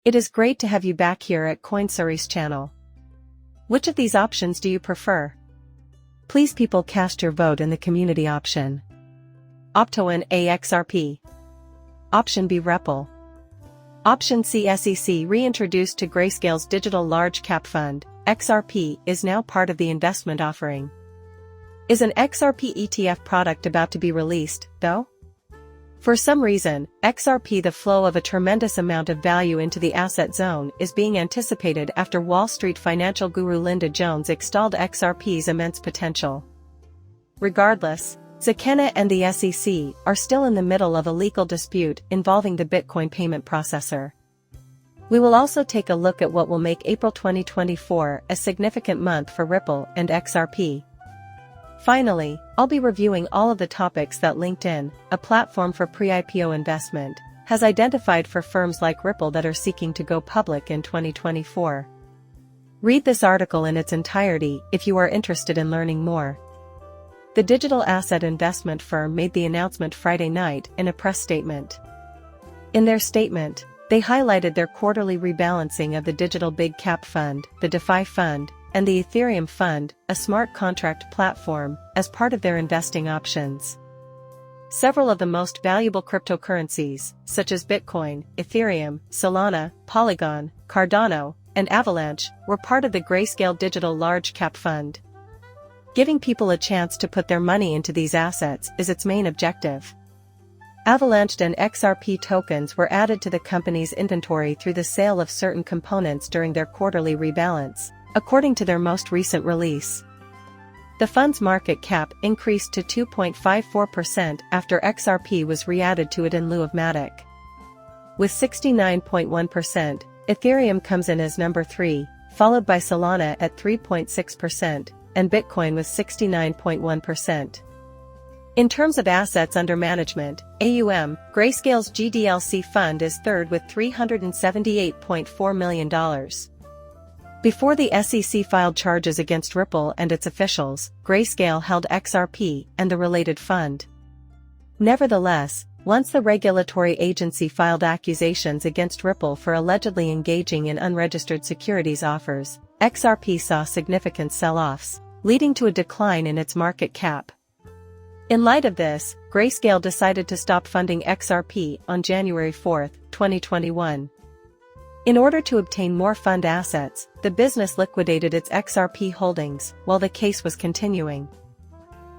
It is great to have you back here at CoinSuri's channel. Which of these options do you prefer? Please people cast your vote in the community option. Option A XRP. Option B Ripple. Option C SEC reintroduced to Grayscale's digital large cap fund, XRP is now part of the investment offering. Is an XRP ETF product about to be released, though? For some reason, XRP, the flow of a tremendous amount of value into the asset zone, is being anticipated after Wall Street financial guru Linda Jones extolled XRP's immense potential. Regardless, Zakena and the SEC are still in the middle of a legal dispute involving the Bitcoin payment processor. We will also take a look at what will make April 2024 a significant month for Ripple and XRP. Finally, I'll be reviewing all of the topics that LinkedIn, a platform for pre-IPO investment, has identified for firms like Ripple that are seeking to go public in 2024. Read this article in its entirety if you are interested in learning more. The digital asset investment firm made the announcement Friday night in a press statement. In their statement, they highlighted their quarterly rebalancing of the digital big cap fund, the DeFi fund, and the Ethereum fund, a smart contract platform, as part of their investing options. Several of the most valuable cryptocurrencies, such as Bitcoin, Ethereum, Solana, Polygon, Cardano, and Avalanche, were part of the Grayscale Digital Large Cap Fund. Giving people a chance to put their money into these assets is its main objective. Avalanche and XRP tokens were added to the company's inventory through the sale of certain components during their quarterly rebalance, according to their most recent release. The fund's market cap increased to 2.54% after XRP was re-added to it in lieu of Matic. With 69.1%, Ethereum comes in as number 3, followed by Solana at 3.6%, and Bitcoin with 69.1%. In terms of assets under management, AUM, Grayscale's GDLC fund is third with $378.4 million. Before the SEC filed charges against Ripple and its officials, Grayscale held XRP and the related fund. Nevertheless, once the regulatory agency filed accusations against Ripple for allegedly engaging in unregistered securities offers, XRP saw significant sell-offs, leading to a decline in its market cap. In light of this, Grayscale decided to stop funding XRP on January 4, 2021. In order to obtain more fund assets, the business liquidated its XRP holdings while the case was continuing.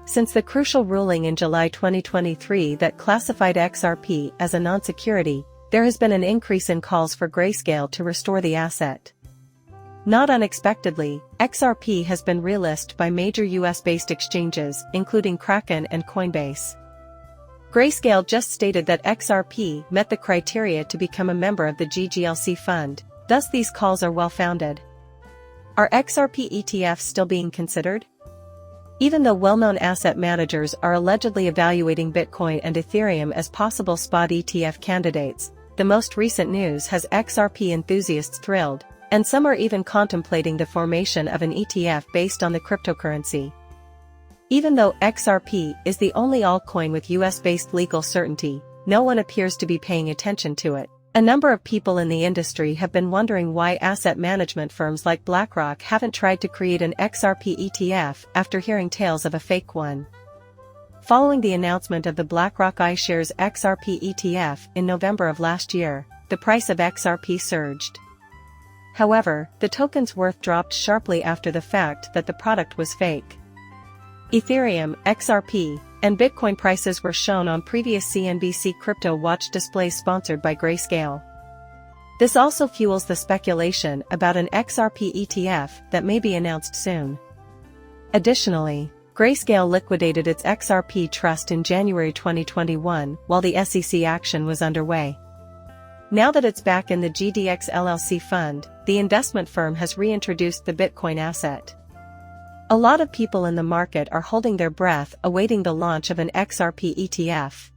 Since the crucial ruling in July 2023 that classified XRP as a non-security, there has been an increase in calls for Grayscale to restore the asset. Not unexpectedly, XRP has been relisted by major US-based exchanges, including Kraken and Coinbase. Grayscale just stated that XRP met the criteria to become a member of the GDLC fund, thus these calls are well-founded. Are XRP ETFs still being considered? Even though well-known asset managers are allegedly evaluating Bitcoin and Ethereum as possible spot ETF candidates, the most recent news has XRP enthusiasts thrilled, and some are even contemplating the formation of an ETF based on the cryptocurrency. Even though XRP is the only altcoin with US-based legal certainty, no one appears to be paying attention to it. A number of people in the industry have been wondering why asset management firms like BlackRock haven't tried to create an XRP ETF after hearing tales of a fake one. Following the announcement of the BlackRock iShares XRP ETF in November of last year, the price of XRP surged. However, the token's worth dropped sharply after the fact that the product was fake. Ethereum, XRP, and Bitcoin prices were shown on previous CNBC Crypto Watch displays sponsored by Grayscale. This also fuels the speculation about an XRP ETF that may be announced soon. Additionally, Grayscale liquidated its XRP trust in January 2021 while the SEC action was underway. Now that it's back in the GDX LLC fund, the investment firm has reintroduced the Bitcoin asset. A lot of people in the market are holding their breath awaiting the launch of an XRP ETF.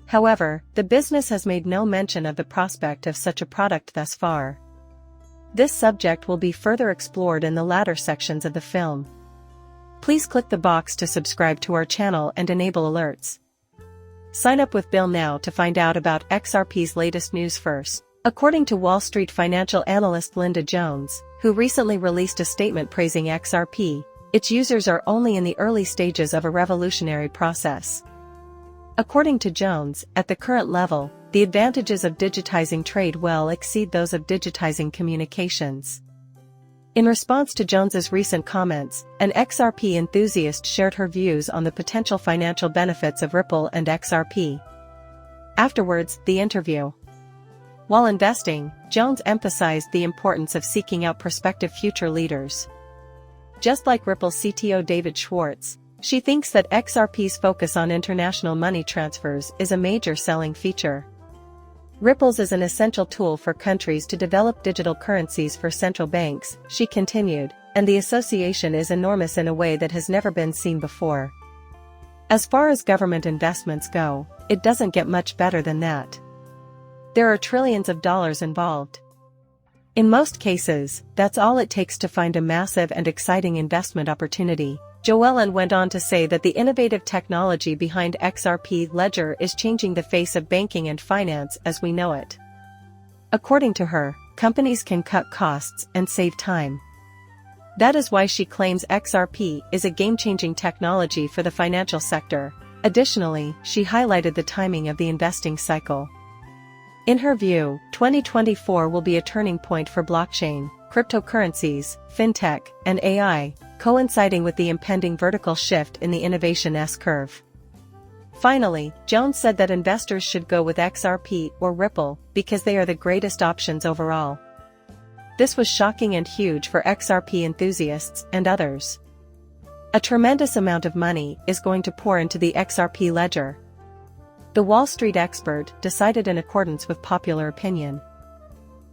However, the business has made no mention of the prospect of such a product thus far. This subject will be further explored in the latter sections of the film. Please click the box to subscribe to our channel and enable alerts. Sign up with Bill now to find out about XRP's latest news first. According to Wall Street financial analyst Linda Jones, who recently released a statement praising XRP, its users are only in the early stages of a revolutionary process. According to Jones, at the current level, the advantages of digitizing trade well exceed those of digitizing communications. In response to Jones's recent comments, an XRP enthusiast shared her views on the potential financial benefits of Ripple and XRP. Afterwards, the interview. While investing, Jones emphasized the importance of seeking out prospective future leaders. Just like Ripple CTO David Schwartz, she thinks that XRP's focus on international money transfers is a major selling feature. Ripple's is an essential tool for countries to develop digital currencies for central banks, she continued, and the association is enormous in a way that has never been seen before. As far as government investments go, it doesn't get much better than that. There are trillions of dollars involved. In most cases, that's all it takes to find a massive and exciting investment opportunity. Joellen went on to say that the innovative technology behind XRP Ledger is changing the face of banking and finance as we know it. According to her, companies can cut costs and save time. That is why she claims XRP is a game-changing technology for the financial sector. Additionally, she highlighted the timing of the investing cycle. In her view, 2024 will be a turning point for blockchain, cryptocurrencies, fintech, and AI, coinciding with the impending vertical shift in the innovation S-curve. Finally, Jones said that investors should go with XRP or Ripple because they are the greatest options overall. This was shocking and huge for XRP enthusiasts and others. A tremendous amount of money is going to pour into the XRP ledger. The Wall Street expert decided in accordance with popular opinion.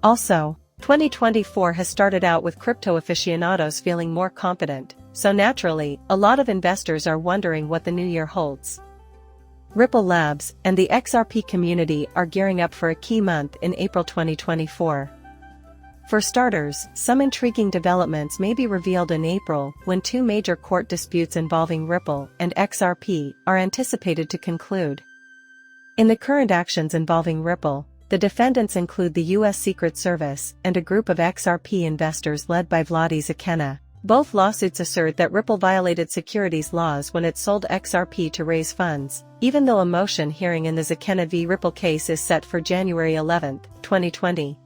Also, 2024 has started out with crypto aficionados feeling more confident, so naturally, a lot of investors are wondering what the new year holds. Ripple Labs and the XRP community are gearing up for a key month in April 2024. For starters, some intriguing developments may be revealed in April when two major court disputes involving Ripple and XRP are anticipated to conclude. In the current actions involving Ripple, the defendants include the U.S. Secret Service and a group of XRP investors led by Vladi Zakena. Both lawsuits assert that Ripple violated securities laws when it sold XRP to raise funds, even though a motion hearing in the Zakena v. Ripple case is set for January 11, 2020.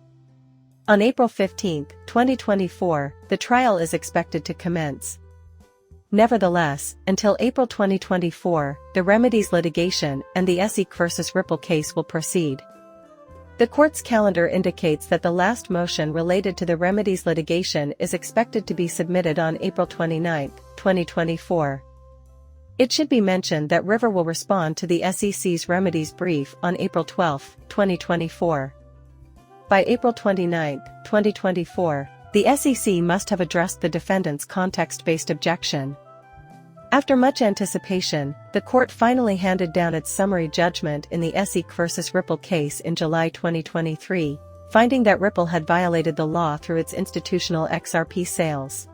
On April 15, 2024, the trial is expected to commence. Nevertheless, until April 2024, the remedies litigation and the SEC vs. Ripple case will proceed. The court's calendar indicates that the last motion related to the remedies litigation is expected to be submitted on April 29, 2024. It should be mentioned that River will respond to the SEC's remedies brief on April 12, 2024. By April 29, 2024, the SEC must have addressed the defendant's context-based objection. After much anticipation, the court finally handed down its summary judgment in the SEC vs. Ripple case in July 2023, finding that Ripple had violated the law through its institutional XRP sales.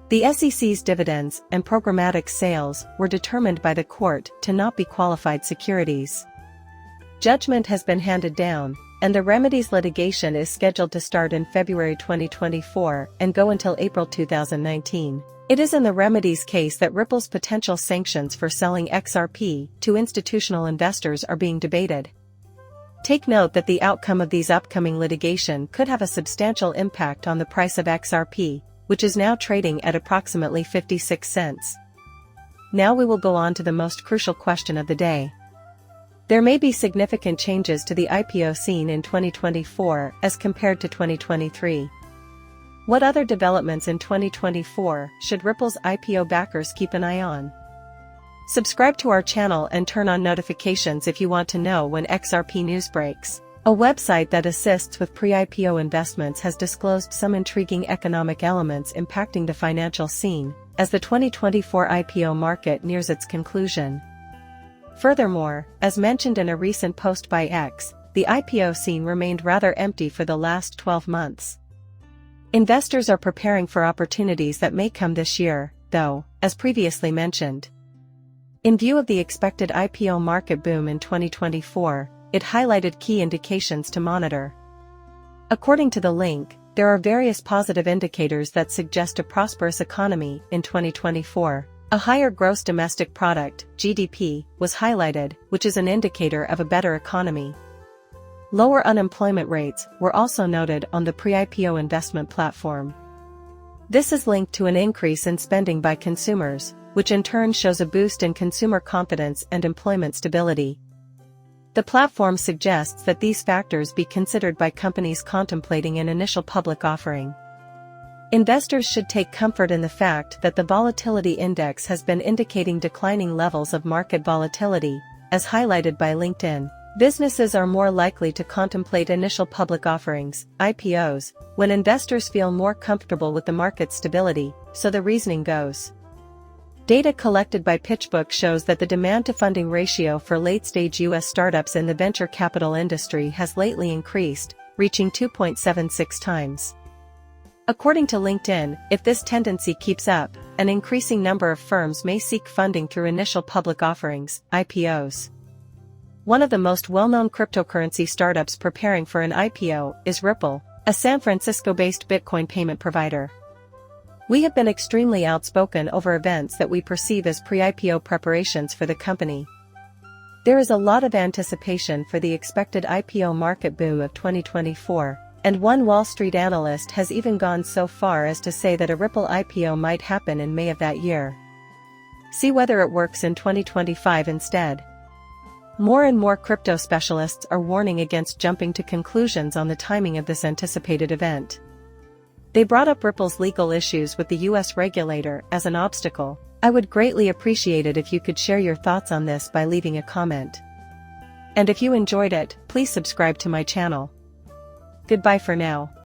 The SEC's dividends and programmatic sales were determined by the court to not be qualified securities. Judgment has been handed down, and the remedies litigation is scheduled to start in February 2024 and go until April 2019. It is in the remedies case that Ripple's potential sanctions for selling XRP to institutional investors are being debated. Take note that the outcome of these upcoming litigation could have a substantial impact on the price of XRP, which is now trading at approximately 56 cents. Now we will go on to the most crucial question of the day. There may be significant changes to the IPO scene in 2024 as compared to 2023. What other developments in 2024 should Ripple's IPO backers keep an eye on? Subscribe to our channel and turn on notifications if you want to know when XRP news breaks. A website that assists with pre-IPO investments has disclosed some intriguing economic elements impacting the financial scene, as the 2024 IPO market nears its conclusion. Furthermore, as mentioned in a recent post by X, the IPO scene remained rather empty for the last 12 months. Investors are preparing for opportunities that may come this year, though, as previously mentioned. In view of the expected IPO market boom in 2024, it highlighted key indications to monitor. According to the link, there are various positive indicators that suggest a prosperous economy in 2024. A higher gross domestic product, GDP, was highlighted, which is an indicator of a better economy. Lower unemployment rates were also noted on the pre-IPO investment platform. This is linked to an increase in spending by consumers, which in turn shows a boost in consumer confidence and employment stability. The platform suggests that these factors be considered by companies contemplating an initial public offering. Investors should take comfort in the fact that the volatility index has been indicating declining levels of market volatility, as highlighted by LinkedIn. Businesses are more likely to contemplate initial public offerings, IPOs, when investors feel more comfortable with the market stability, so the reasoning goes. Data collected by PitchBook shows that the demand-to-funding ratio for late-stage U.S. startups in the venture capital industry has lately increased, reaching 2.76 times. According to LinkedIn, if this tendency keeps up, an increasing number of firms may seek funding through initial public offerings, IPOs. One of the most well-known cryptocurrency startups preparing for an IPO is Ripple, a San Francisco-based Bitcoin payment provider. We have been extremely outspoken over events that we perceive as pre-IPO preparations for the company. There is a lot of anticipation for the expected IPO market boom of 2024, and one Wall Street analyst has even gone so far as to say that a Ripple IPO might happen in May of that year. See whether it works in 2025 instead. More and more crypto specialists are warning against jumping to conclusions on the timing of this anticipated event. They brought up Ripple's legal issues with the US regulator as an obstacle. I would greatly appreciate it if you could share your thoughts on this by leaving a comment. And if you enjoyed it, please subscribe to my channel. Goodbye for now.